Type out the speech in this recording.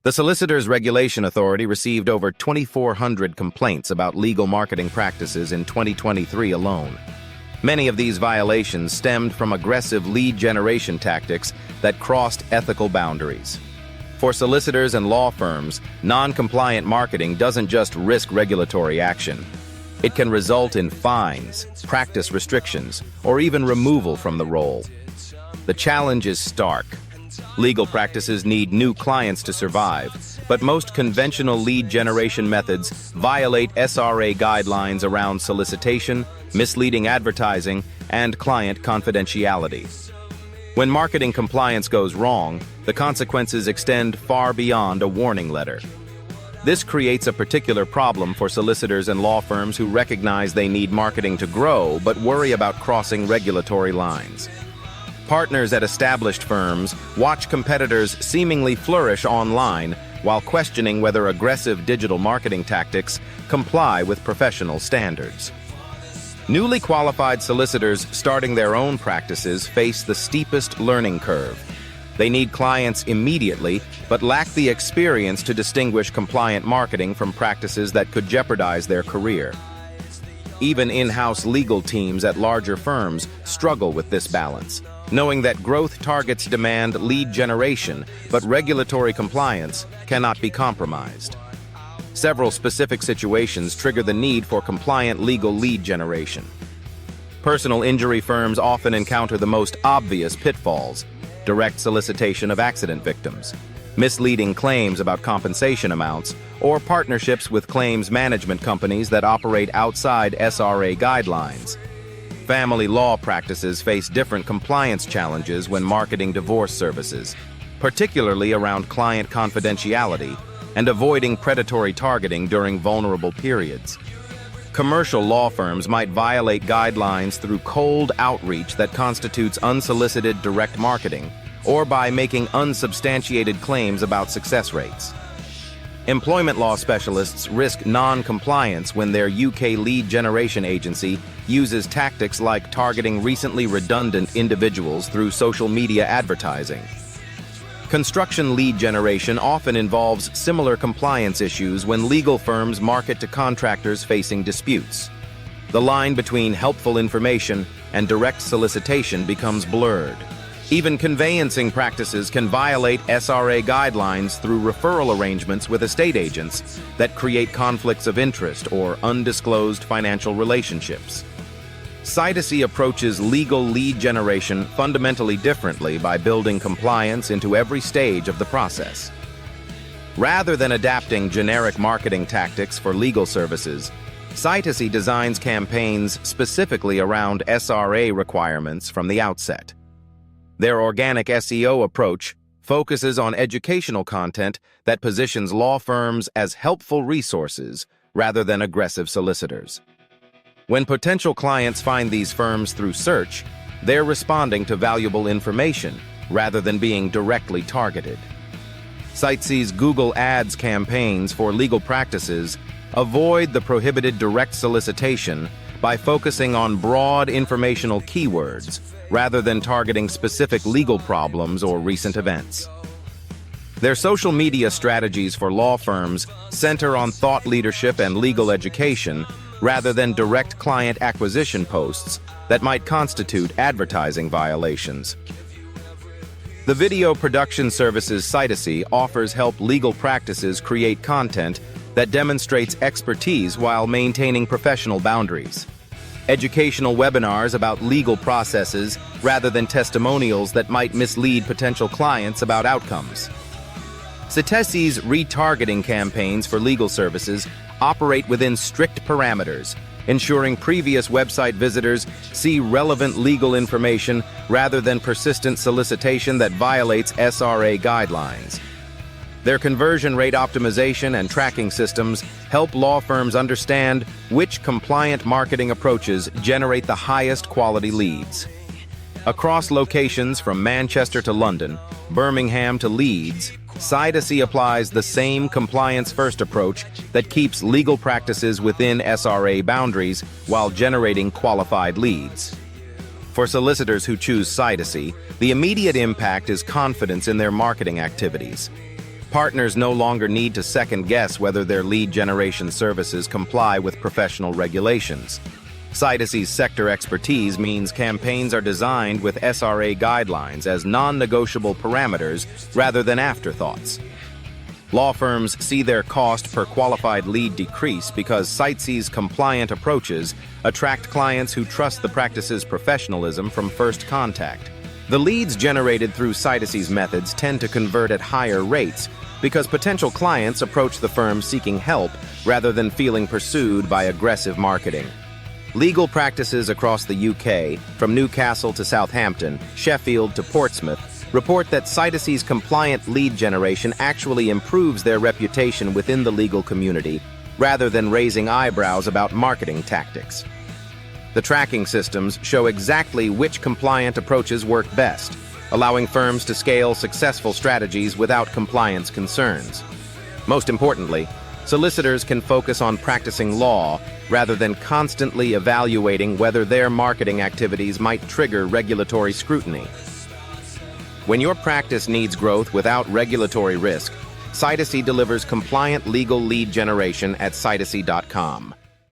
The Solicitors Regulation Authority received over 2,400 complaints about legal marketing practices in 2023 alone. Many of these violations stemmed from aggressive lead generation tactics that crossed ethical boundaries. For solicitors and law firms, non-compliant marketing doesn't just risk regulatory action. It can result in fines, practice restrictions, or even removal from the role. The challenge is stark. Legal practices need new clients to survive, but most conventional lead generation methods violate SRA guidelines around solicitation, misleading advertising, and client confidentiality. When marketing compliance goes wrong, the consequences extend far beyond a warning letter. This creates a particular problem for solicitors and law firms who recognize they need marketing to grow but worry about crossing regulatory lines. Partners at established firms watch competitors seemingly flourish online while questioning whether aggressive digital marketing tactics comply with professional standards. Newly qualified solicitors starting their own practices face the steepest learning curve. They need clients immediately, but lack the experience to distinguish compliant marketing from practices that could jeopardize their career. Even in-house legal teams at larger firms struggle with this balance, knowing that growth targets demand lead generation, but regulatory compliance cannot be compromised. Several specific situations trigger the need for compliant legal lead generation. Personal injury firms often encounter the most obvious pitfalls: direct solicitation of accident victims, misleading claims about compensation amounts, or partnerships with claims management companies that operate outside SRA guidelines. Family law practices face different compliance challenges when marketing divorce services, particularly around client confidentiality and avoiding predatory targeting during vulnerable periods. Commercial law firms might violate guidelines through cold outreach that constitutes unsolicited direct marketing, or by making unsubstantiated claims about success rates. Employment law specialists risk non-compliance when their UK lead generation agency uses tactics like targeting recently redundant individuals through social media advertising. Construction lead generation often involves similar compliance issues when legal firms market to contractors facing disputes. The line between helpful information and direct solicitation becomes blurred. Even conveyancing practices can violate SRA guidelines through referral arrangements with estate agents that create conflicts of interest or undisclosed financial relationships. Sitesy approaches legal lead generation fundamentally differently by building compliance into every stage of the process. Rather than adapting generic marketing tactics for legal services, Sitesy designs campaigns specifically around SRA requirements from the outset. Their organic SEO approach focuses on educational content that positions law firms as helpful resources rather than aggressive solicitors. When potential clients find these firms through search, they're responding to valuable information rather than being directly targeted. Sitesy's Google Ads campaigns for legal practices avoid the prohibited direct solicitation by focusing on broad informational keywords rather than targeting specific legal problems or recent events. Their social media strategies for law firms center on thought leadership and legal education rather than direct client acquisition posts that might constitute advertising violations. The video production services Sitesy offers help legal practices create content that demonstrates expertise while maintaining professional boundaries. Educational webinars about legal processes rather than testimonials that might mislead potential clients about outcomes. Sitesy's retargeting campaigns for legal services operate within strict parameters, ensuring previous website visitors see relevant legal information rather than persistent solicitation that violates SRA guidelines. Their conversion rate optimization and tracking systems help law firms understand which compliant marketing approaches generate the highest quality leads. Across locations from Manchester to London, Birmingham to Leeds, Sitesy applies the same compliance-first approach that keeps legal practices within SRA boundaries while generating qualified leads. For solicitors who choose Sitesy, the immediate impact is confidence in their marketing activities. Partners no longer need to second-guess whether their lead generation services comply with professional regulations. Sitesy's sector expertise means campaigns are designed with SRA guidelines as non-negotiable parameters rather than afterthoughts. Law firms see their cost per qualified lead decrease because Sitesy's compliant approaches attract clients who trust the practice's professionalism from first contact. The leads generated through Sitesy's methods tend to convert at higher rates because potential clients approach the firm seeking help rather than feeling pursued by aggressive marketing. Legal practices across the UK, from Newcastle to Southampton, Sheffield to Portsmouth, report that Sitesy's compliant lead generation actually improves their reputation within the legal community, rather than raising eyebrows about marketing tactics. The tracking systems show exactly which compliant approaches work best, allowing firms to scale successful strategies without compliance concerns. Most importantly, solicitors can focus on practicing law rather than constantly evaluating whether their marketing activities might trigger regulatory scrutiny. When your practice needs growth without regulatory risk, Sitesy delivers compliant legal lead generation at Sitesy.com.